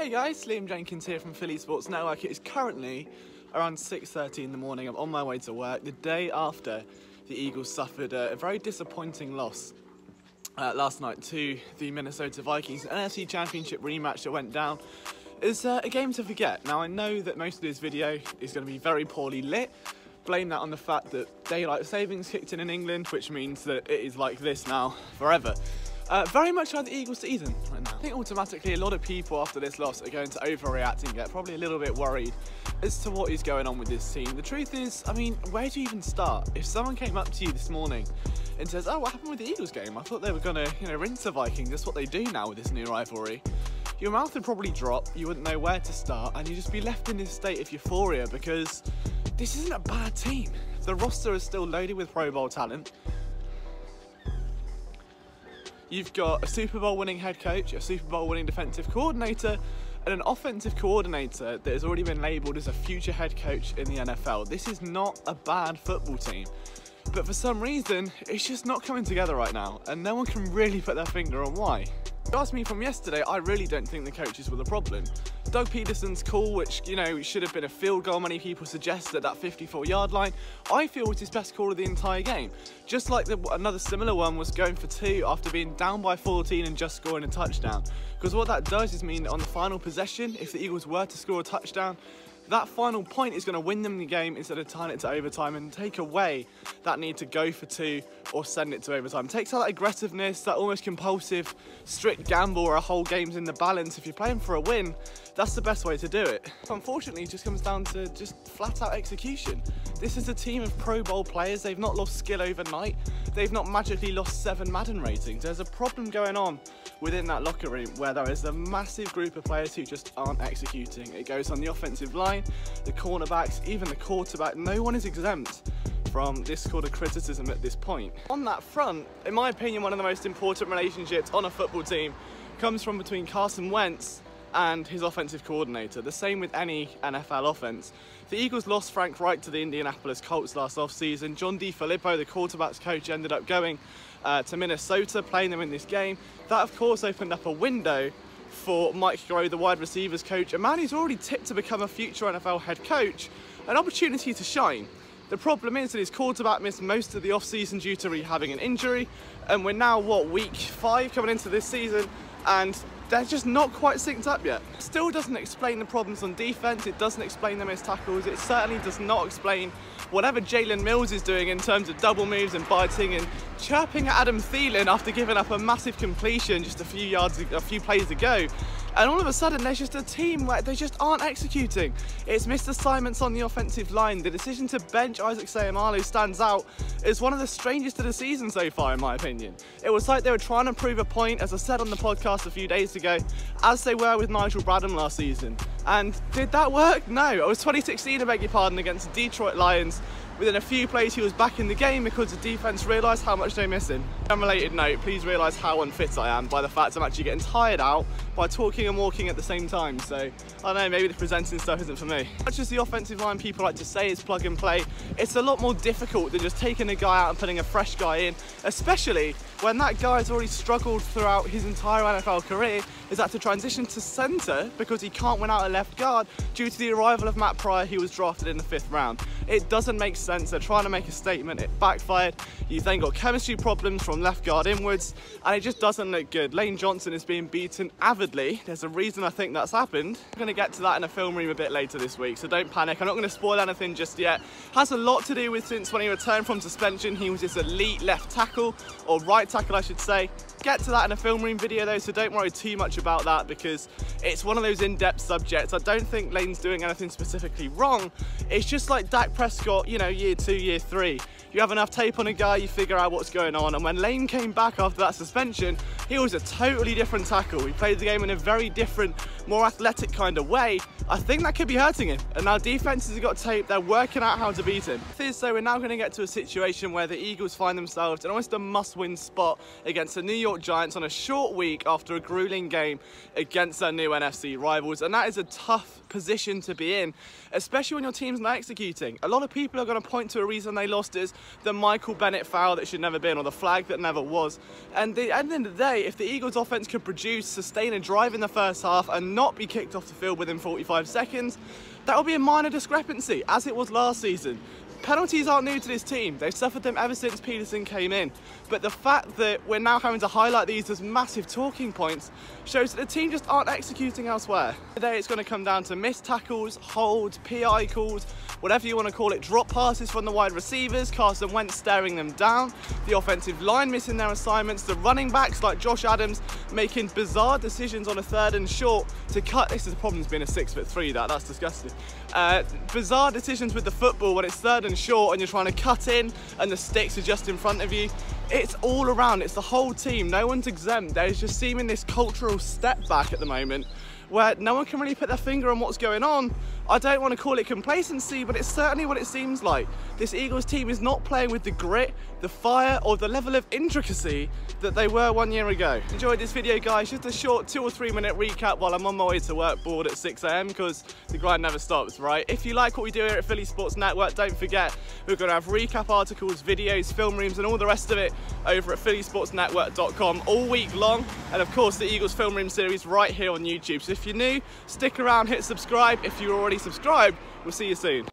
Hey guys, Liam Jenkins here from Philly Sports Network. It is currently around 6:30 in the morning. I'm on my way to work the day after the Eagles suffered a very disappointing loss last night to the Minnesota Vikings. An NFC Championship rematch that went down. It's a game to forget. Now I know that most of this video is going to be very poorly lit. Blame that on the fact that daylight savings kicked in England, which means that it is like this now forever. Very much like the Eagles season right now. I think automatically a lot of people after this loss are going to overreact and get probably a little bit worried as to what is going on with this team. The truth is, I mean, where do you even start? If someone came up to you this morning and says, oh, what happened with the Eagles game? I thought they were going to, rinse the Vikings. That's what they do now with this new rivalry. Your mouth would probably drop, you wouldn't know where to start, and you'd just be left in this state of euphoria because this isn't a bad team. The roster is still loaded with Pro Bowl talent. You've got a Super Bowl winning head coach, a Super Bowl winning defensive coordinator, and an offensive coordinator that has already been labelled as a future head coach in the NFL. This is not a bad football team, but for some reason, it's just not coming together right now, and no one can really put their finger on why. If you ask me from yesterday, I really don't think the coaches were the problem. Doug Peterson's call, which, should have been a field goal, many people suggested that 54-yard line, I feel was his best call of the entire game. Just like another similar one was going for 2 after being down by 14 and just scoring a touchdown. Because what that does is mean that on the final possession, if the Eagles were to score a touchdown, that final point is going to win them the game instead of tying it to overtime and take away that need to go for 2 or send it to overtime. It takes out that aggressiveness, that almost compulsive, strict gamble where a whole game's in the balance. If you're playing for a win, that's the best way to do it. Unfortunately, it just comes down to just flat out execution. This is a team of Pro Bowl players. They've not lost skill overnight. They've not magically lost 7 Madden ratings. There's a problem going on within that locker room where there is a massive group of players who just aren't executing. It goes on the offensive line, the cornerbacks, even the quarterback. No one is exempt from this sort of criticism at this point. On that front, in my opinion, one of the most important relationships on a football team comes from between Carson Wentz and his offensive coordinator. The same with any NFL offense. The Eagles lost Frank Reich to the Indianapolis Colts last offseason. John DeFilippo, the quarterback's coach, ended up going to Minnesota, playing them in this game. That, of course, opened up a window for Mike Groh, the wide receivers coach, a man who's already tipped to become a future NFL head coach, an opportunity to shine. The problem is that his quarterback missed most of the offseason due to rehabbing an injury, and we're now, week 5 coming into this season, and they're just not quite synced up yet. Still doesn't explain the problems on defense, it doesn't explain the missed tackles, it certainly does not explain whatever Jalen Mills is doing in terms of double moves and biting and chirping at Adam Thielen after giving up a massive completion just a few plays ago. And all of a sudden, there's just a team where they just aren't executing. It's missed assignments on the offensive line. The decision to bench Isaac Seumalo stands out as one of the strangest of the season so far, in my opinion. It was like they were trying to prove a point, as I said on the podcast a few days ago, as they were with Nigel Bradham last season. And did that work? No. It was 2016, I beg your pardon, against the Detroit Lions. Within a few plays, he was back in the game because the defense realised how much they miss him. On a related note, please realise how unfit I am by the fact I'm actually getting tired out by talking and walking at the same time. So, I don't know, maybe the presenting stuff isn't for me. Much as the offensive line people like to say is plug and play, it's a lot more difficult than just taking a guy out and putting a fresh guy in, especially when that guy has already struggled throughout his entire NFL career, is that to transition to centre because he can't win out a left guard due to the arrival of Matt Pryor, who was drafted in the 5th round. It doesn't make sense. They're trying to make a statement, it backfired. You've then got chemistry problems from left guard inwards, and it just doesn't look good. Lane Johnson is being beaten avidly. There's a reason I think that's happened. I'm going to get to that in a film room a bit later this week, so don't panic. I'm not going to spoil anything just yet. Has a lot to do with since when he returned from suspension, he was this elite left tackle, or right tackle I should say. Get to that in a film room video though, so don't worry too much about that because it's one of those in-depth subjects. I don't think Lane's doing anything specifically wrong. It's just like Dak Prescott, year 2, year 3. You have enough tape on a guy, you figure out what's going on. And when Lane came back after that suspension, he was a totally different tackle. He played the game in a very different, more athletic kind of way. I think that could be hurting him. And now defenses have got tape, they're working out how to beat him. So we're now going to get to a situation where the Eagles find themselves in almost a must-win spot against the New York York Giants on a short week after a grueling game against their new NFC rivals, and that is a tough position to be in, especially when your team's not executing. A lot of people are going to point to a reason they lost is the Michael Bennett foul that should never been, or the flag that never was. And at the end of the day, if the Eagles offense could produce, sustain a drive in the first half and not be kicked off the field within 45 seconds, that will be a minor discrepancy, as it was last season. Penalties aren't new to this team. They've suffered them ever since Peterson came in. But the fact that we're now having to highlight these as massive talking points shows that the team just aren't executing elsewhere. Today it's going to come down to missed tackles, holds, PI calls, whatever you want to call it, drop passes from the wide receivers, Carson Wentz staring them down, the offensive line missing their assignments, the running backs like Josh Adams making bizarre decisions on a 3rd and short to cut. This is the problem, being a 6'3", that's disgusting. Bizarre decisions with the football when it's 3rd and short and you're trying to cut in and the sticks are just in front of you. It's all around, it's the whole team, no one's exempt. There's just seeming this cultural step back at the moment where no one can really put their finger on what's going on. I don't want to call it complacency, but it's certainly what it seems like. This Eagles team is not playing with the grit, the fire, or the level of intricacy that they were 1 year ago. Enjoyed this video, guys. Just a short 2 or 3 minute recap while I'm on my way to work, bored at 6 AM, because the grind never stops, right? If you like what we do here at Philly Sports Network, don't forget we're going to have recap articles, videos, film rooms, and all the rest of it over at phillysportsnetwork.com all week long. And of course, the Eagles film room series right here on YouTube. So if you're new, stick around, hit subscribe. If you're already subscribed, we'll see you soon.